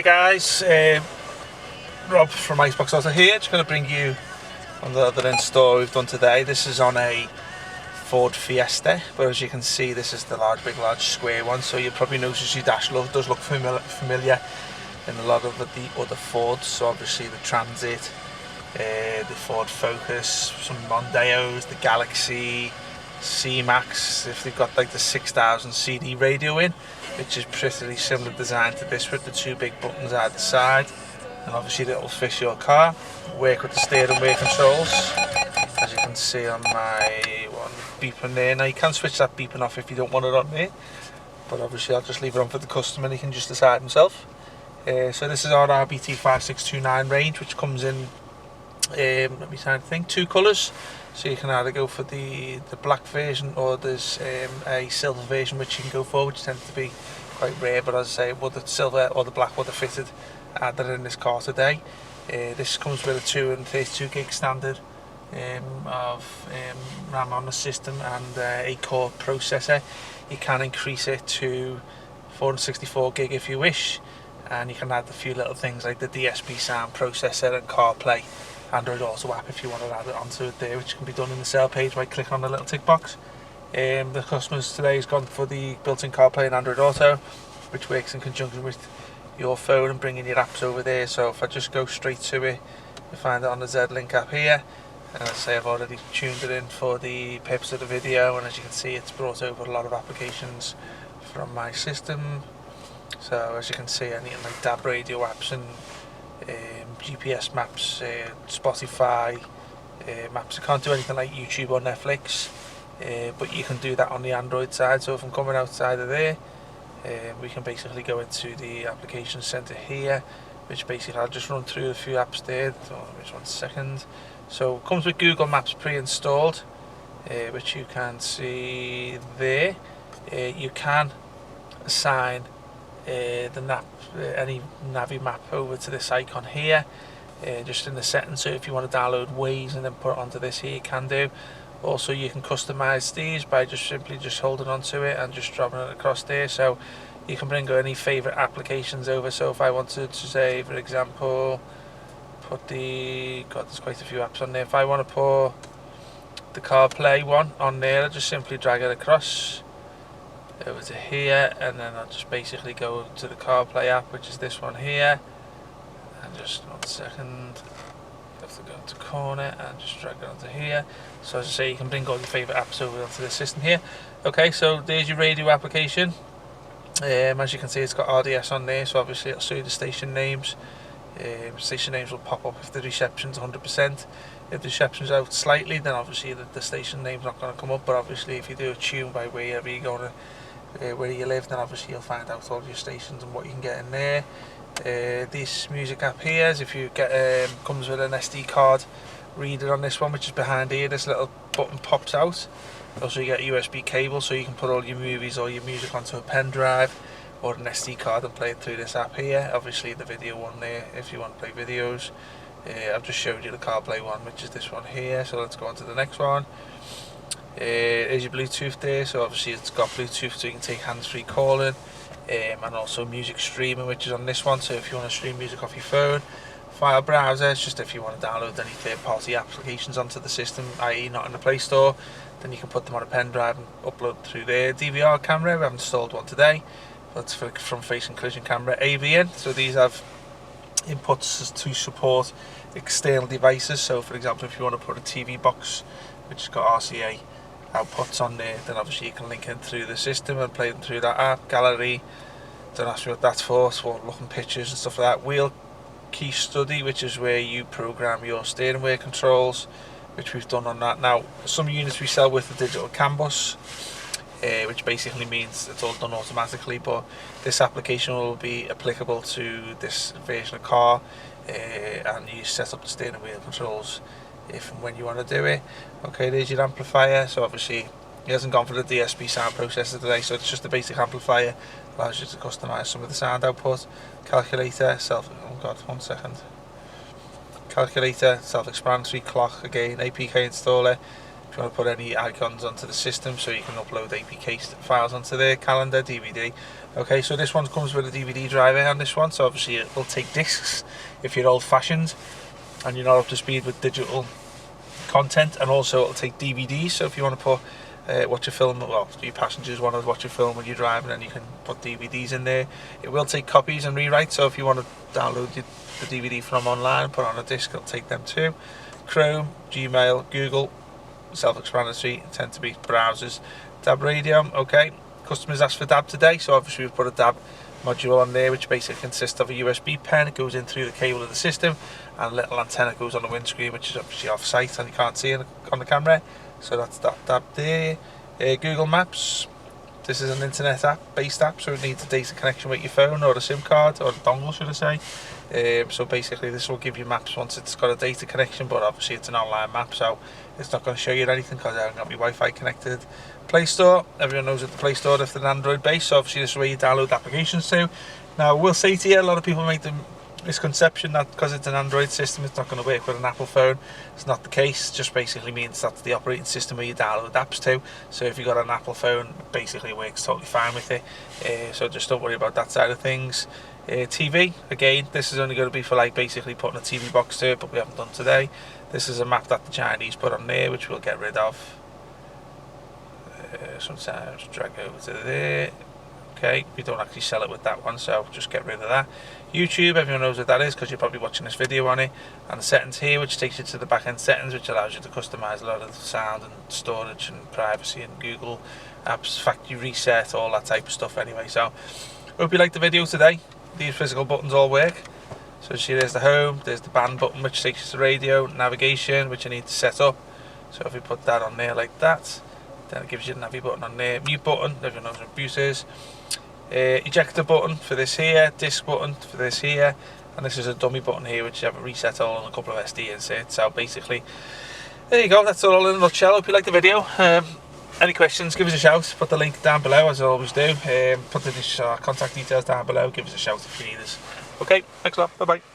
Hi guys, Rob from Iceboxauto here, just going to bring you on the other install we've done today. This is on a Ford Fiesta, but as you can see this is the large square one, so you probably notice your dash does look familiar in a lot of the other Fords. So obviously the Transit, the Ford Focus, some Mondeos, the Galaxy, C-Max, if they've got like the 6000 CD radio in, which is pretty similar design to this with the two big buttons either side, and obviously it'll fit your car. Work with the steering wheel controls, as you can see on my one beeping there. Now you can switch that beeping off if you don't want it on there, but obviously I'll just leave it on for the customer and he can just decide himself. So this is our RBT 5629 range, which comes in let me try to think, two colours. So you can either go for the black version, or there's a silver version which you can go for, which tends to be quite rare, but as I say, well, the silver or the black would have fitted either in this car today. This comes with a 232 gig standard of RAM on the system and a core processor. You can increase it to 464 gig if you wish, and you can add a few little things like the DSP sound processor and CarPlay, Android Auto app if you want to add it onto it there, which can be done in the sale page by clicking on the little tick box. The customers today has gone for the built-in CarPlay and Android Auto, which works in conjunction with your phone and bringing your apps over there. So if I just go straight to it, you find it on the Z-Link app here, and as I say, I've already tuned it in for the purpose of the video, and as you can see it's brought over a lot of applications from my system. So as you can see, anything like DAB radio apps and GPS maps, Spotify maps. I can't do anything like YouTube or Netflix, but you can do that on the Android side. So if I'm coming outside of there, we can basically go into the application center here, which basically I'll just run through a few apps there. Just 1 second. So it comes with Google Maps pre-installed, which you can see there. You can assign any Navi map over to this icon here, just in the settings. So if you want to download Waze and then put it onto this here, you can do. Also you can customize these by just simply holding onto it and just dropping it across there, so you can bring any favorite applications over. So if I wanted to say, for example, put there's quite a few apps on there. If I want to put the CarPlay one on there, I'll just simply drag it across over to here, and then I'll just basically go to the CarPlay app, which is this one here, and just 1 second, have to go into corner and just drag it onto here. So as I say, you can bring all your favourite apps over onto the system here. Okay, so there's your radio application. As you can see, it's got RDS on there, so obviously it'll show you the station names. Station names will pop up if the reception's 100%. If the reception's out slightly, then obviously the station name's not going to come up, but obviously if you do a tune by wherever you're going to, where you live, then obviously you'll find out all your stations and what you can get in there. This music app here is if you get comes with an SD card reader on this one, which is behind here. This little button pops out. Also you get a USB cable, so you can put all your movies or your music onto a pen drive or an SD card and play it through this app here. Obviously the video one there if you want to play videos. I've just showed you the CarPlay one, which is this one here, so let's go on to the next one. There's your Bluetooth there, so obviously it's got Bluetooth, so you can take hands-free calling, and also music streaming, which is on this one. So if you want to stream music off your phone, file browser, it's just if you want to download any third-party applications onto the system, i.e. not in the Play Store, then you can put them on a pen drive and upload through there. DVR camera, we haven't installed one today, but it's for front-facing collision camera. AVN, so these have inputs to support external devices. So for example, if you want to put a TV box which has got RCA outputs on there, then obviously you can link in through the system and play them through that app. Gallery, don't ask me what that's for looking pictures and stuff like that. Wheel key study, which is where you program your steering wheel controls, which we've done on that. Now some units we sell with the digital CAN bus, which basically means it's all done automatically, but this application will be applicable to this version of car, and you set up the steering wheel controls if and when you want to do it. Okay, there's your amplifier. So obviously he hasn't gone for the DSP sound processor today, so it's just a basic amplifier. Allows you to customize some of the sound output. Calculator, calculator, self-explanatory. Clock, again, APK installer. If you you want to put any icons onto the system, so you can upload APK files onto there, calendar, DVD. Okay, so this one comes with a DVD driver on this one, so obviously it will take discs if you're old-fashioned and you're not up to speed with digital content, and also it'll take DVDs, so if you want to put watch a film, well, your passengers want to watch a film when you're driving, and you can put DVDs in there. It will take copies and rewrites, so if you want to download the DVD from online and put it on a disc, it'll take them too. Chrome, Gmail, Google, self-explanatory, tend to be browsers. DAB radio, okay. Customers asked for DAB today, so obviously we've put a DAB module on there, which basically consists of a USB pen. It goes in through the cable of the system, and a little antenna goes on the windscreen, which is obviously off-site and you can't see it on the camera. So that's that DAB there. Google Maps. This is an internet based app, so it needs a data connection with your phone or a SIM card, or a dongle should I say. So basically this will give you maps once it's got a data connection, but obviously it's an online map, so it's not going to show you anything because I haven't got my Wi-Fi connected. Play Store, everyone knows that the Play Store is an Android base, so obviously this is where you download applications to. Now I will say to you, a lot of people make the misconception that because it's an Android system it's not going to work with an Apple phone. It's not the case. It just basically means that's the operating system where you download apps to, so if you've got an Apple phone, basically it works totally fine with it. So just don't worry about that side of things. TV, again, this is only going to be for like basically putting a TV box to it, but we haven't done today. This is a map that the Chinese put on there, which we'll get rid of. Sometimes drag over to there. Okay, we don't actually sell it with that one, so just get rid of that. YouTube, everyone knows what that is because you're probably watching this video on it. And the settings here, which takes you to the back end settings, which allows you to customize a lot of the sound and storage and privacy and Google apps, factory reset, all that type of stuff anyway. So hope you liked the video today. These physical buttons all work. So see, there's the home, there's the band button, which takes you to radio, navigation, which you need to set up. So if we put that on there like that, then it gives you the navi button on there. Mute button, everyone knows what mute is. Ejector button for this here, disc button for this here, and this is a dummy button here which you have a reset all and a couple of SD inserts. So basically, there you go, that's all in a nutshell. Hope you liked the video. Any questions, give us a shout. Put the link down below as I always do. Put the contact details down below. Give us a shout if you need us. Okay, thanks a lot, bye bye.